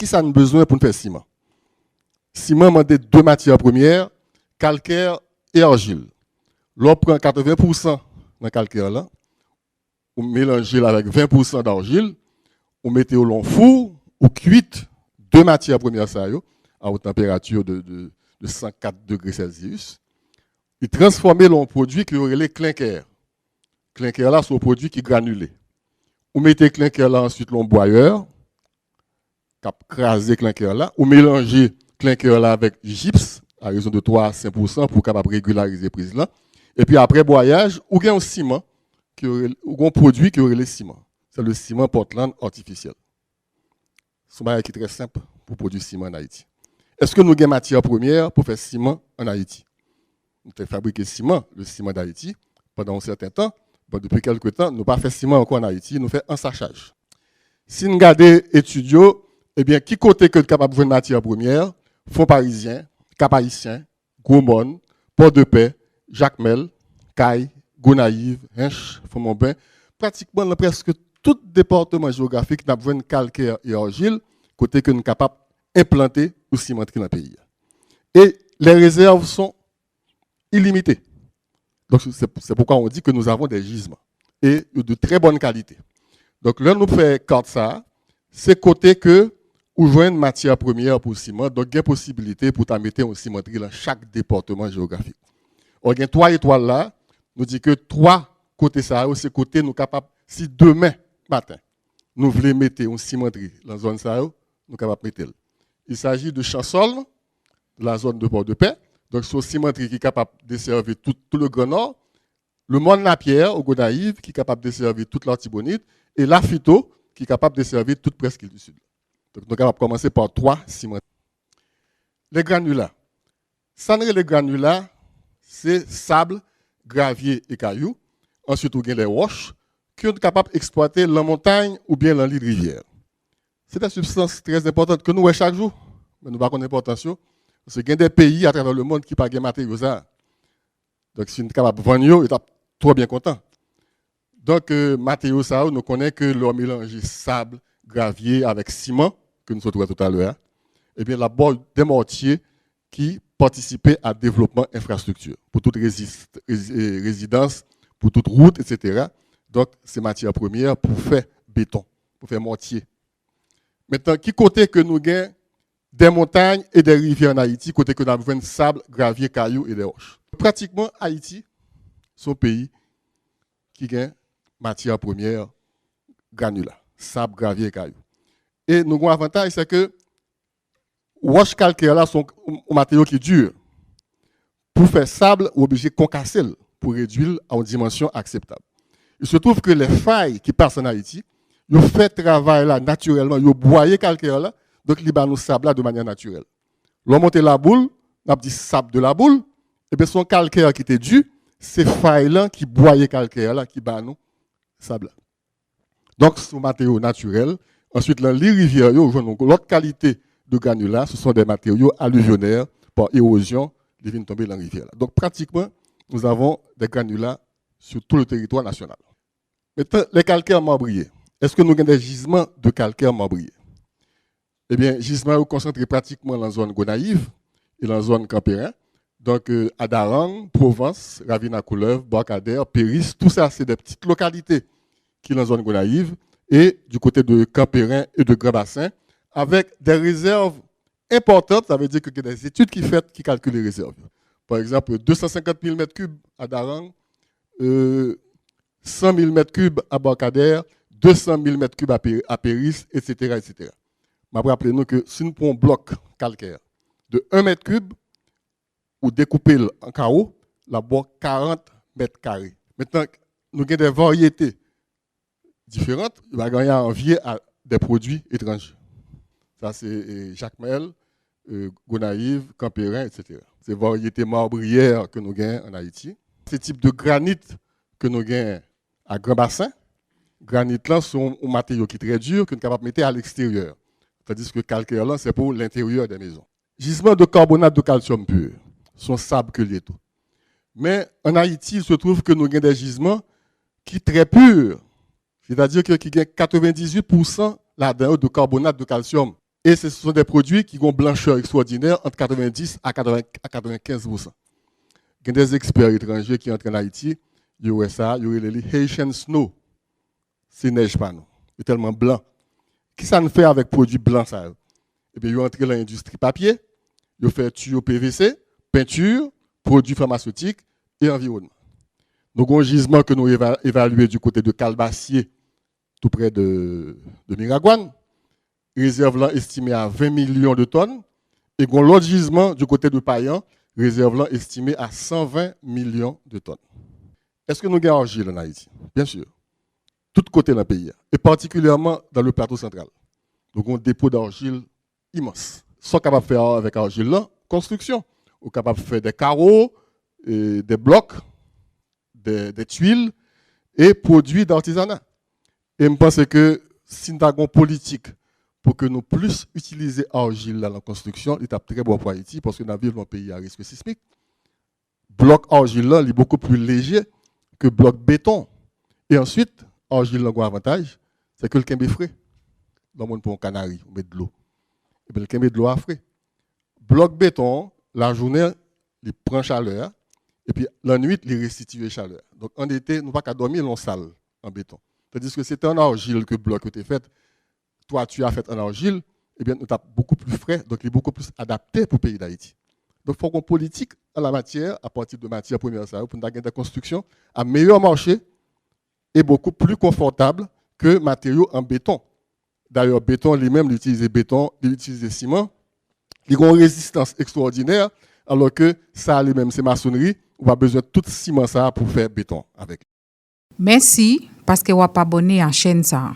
qui ça a besoin pour nous faire ciment? Ciment demande deux matières premières, calcaire et argile. L'on prend 80% dans le calcaire là, on mélange avec 20% d'argile, on met au long four, ou cuite deux matières premières ça à haute température de 104 degrés Celsius. Et transformer l'on produit qui aurait les clinker. Clinker là, c'est un produit qui est granulé. Vous mettez clinker là ensuite l'on boyeur, cap craser clinker là, ou mélangez clinker là avec gypse à raison de 3 à 5% pour capable régulariser prise là. Et puis après boyage, ou bien un ciment ou un produit qui aurait les ciments. C'est le ciment Portland artificiel. C'est un qui est très simple pour produire ciment en Haïti. Est-ce que nous avons matière première pour faire ciment en Haïti? Nous avons fabriqué le ciment d'Haïti, pendant un certain temps. Bon, depuis quelques temps, nous n'avons pas fait ciment encore en Haïti, nous faisons un sachage. Si nous regardons étudiants, eh bien, qui côté que capable de matière première? Fonds parisien, Cap-Haïtien, Gaumont, Port-de-Paix, Jacmel, Caille, Gonaïve, Hinche, Font-Montbain, pratiquement dans presque tout département géographique n'a besoin de calcaire et argile, côté que nous sommes capables d'implanter ou cimenter dans le pays. Et les réserves sont illimitées. Donc c'est pourquoi on dit que nous avons des gisements et de très bonne qualité. Donc là, nous faisons carte ça, c'est côté que ou joindre matière première pour ciment, donc il y a possibilité pour mettre une cimenterie dans chaque département géographique. On a 3 étoiles là, nous dit que 3 côtés ça, c'est côté nous capables, si demain matin, nous voulons mettre une cimenterie dans la zone ça, nous sommes capables de mettre. Il s'agit de Chansol, de la zone de Port-de-Paix, donc c'est une cimenterie qui est capable de desservir tout le Grand Nord, le Monde Lapierre au Gonaïve qui est capable de desservir toute l'Artibonite, et la Fito qui est capable de desservir toute presque l'île du Sud. Donc, nous allons commencer par 3 ciments. Les granulats. Les granulats, c'est sable, gravier et cailloux. Ensuite, on a les roches qui sont capables d'exploiter la montagne ou bien la lit de rivière. C'est des substances très importantes que nous voyons chaque jour, mais nous ne avons pas d'importance. Parce qu'il y a des pays à travers le monde qui n'ont pas de matériaux. Donc, si nous sommes capables de vendre, ils sont trop bien contents. Donc, matériaux, nous connaissons que leur mélange sable, gravier avec ciment, que nous avons tout à l'heure, et bien la bord des mortiers qui participaient à développement infrastructure, pour toute résidence, pour toute route, etc. Donc, c'est matière première pour faire béton, pour faire mortier. Maintenant, qui côté que nous gagnons des montagnes et des rivières en Haïti, côté que nous avons besoin de sable, gravier, cailloux et des roches. Pratiquement, Haïti, c'est un pays qui gagne matière première granulat, sable, gravier et cailloux. Et nous avons un avantage, c'est que roches calcaires là sont un matériau qui est dur. Pour faire sable, on est obligé de concasser pour réduire à une dimension acceptable. Il se trouve que les failles qui passent en Haïti, ils ont fait travail là naturellement, ils ont broyé calcaire là, donc ils ont sable là de manière naturelle. L'on monte la boule, on a dit sable de la boule, et bien son calcaire qui était dur, c'est failles là qui broyaient calcaire là, qui bat nous sable là. Donc c'est un matériau naturel. Ensuite, dans les rivières, l'autre qualité de granulats, ce sont des matériaux alluvionnaires par érosion, ils viennent tomber dans la rivière. Donc, pratiquement, nous avons des granulats sur tout le territoire national. Maintenant, les calcaires marbriers. Est-ce que nous avons des gisements de calcaire marbrier? Eh bien, gisements sont concentrés pratiquement dans la zone Gonaïve et dans la zone Campérin. Donc, Adarang, Provence, Ravina-Couleuvre, Barcadère, Péris, tout ça, c'est des petites localités qui sont dans la zone Gonaïve. Et du côté de Campérin et de Grand Bassin, avec des réserves importantes, ça veut dire qu'il y a des études qui calculent les réserves. Par exemple, 250 000 m3 à Darang, 100 000 m3 à Barcadère, 200 000 m3 à Péris, etc. etc. Je vais rappeler nous que si nous prenons un bloc calcaire de 1 m3, ou découper en carreaux, la boîte 40 mètres carrés. Maintenant, nous avons des variétés différentes, il va gagner à envier à des produits étrangers. Ça, c'est Jacmel, Gonaïve, Campérin, etc. C'est variétés marbrières que nous gagnons en Haïti. Ces types de granit que nous gagnons à Grand Bassin, granit là sont un matériau qui est très dur, que nous sommes capables de mettre à l'extérieur. Tandis que le calcaire là, c'est pour l'intérieur des maisons. Gisement de carbonate de calcium pur, sont sable que les tout. Mais en Haïti, il se trouve que nous avons des gisements qui sont très purs. C'est-à-dire qu'il y a 98% là-dedans de carbonate de calcium. Et ce sont des produits qui ont une blancheur extraordinaire entre 90 à 95%. Il y a des experts étrangers qui entrent en Haïti, ils ont ça, ils ont les Haitian Snow. C'est neige pas nous. C'est tellement blanc. Qu'est-ce que ça nous fait avec produits blancs ça? Eh bien, ils ont entré dans l'industrie papier, ils ont fait tuyau PVC, peinture, produits pharmaceutiques et environnement. Donc, un gisement que nous évaluons du côté de Calbassier, tout près de Miragouane, réserve là estimée à 20 millions de tonnes, et l'autre gisement du côté de Payan, réserve là estimée à 120 millions de tonnes. Est-ce que nous avons argile en Haïti? Bien sûr. Tout côté dans le pays, et particulièrement dans le plateau central. Donc, un dépôt d'argile immense. Soit capable de faire avec argile là, construction, ou capable de faire des carreaux, et des blocs, des tuiles et produits d'artisanat. Et je pense que si nous avons une politique pour que nous plus utiliser l'argile dans la construction, c'est très bon pour Haïti parce que nous vivons dans un pays à risque sismique. Bloc argile là, il est beaucoup plus léger que bloc béton. Et ensuite, argile là, a un avantage, c'est que le kembe est frais. Dans le monde pour un canari, on met de l'eau. Et bien le kembe de l'eau à frais. Bloc béton, la journée, il prend chaleur. Et puis, la nuit, il restitue la chaleur. Donc, en été, nous ne pouvons pas dormir dans salle en béton. Tandis que c'est en argile que le bloc a été fait. Toi, tu as fait en argile, eh bien, nous sommes beaucoup plus frais, donc il est beaucoup plus adapté pour le pays d'Haïti. Donc, il faut qu'on politique en la matière, à partir de matières premières, pour nous avoir des constructions à meilleur marché et beaucoup plus confortable que matériaux en béton. D'ailleurs, béton lui-même, il utilise béton, il utilise ciment. Il a une résistance extraordinaire, alors que ça lui-même, c'est maçonnerie. On a besoin de tout ciment ça pour faire béton avec. Merci parce que vous avez abonné à la chaîne ça.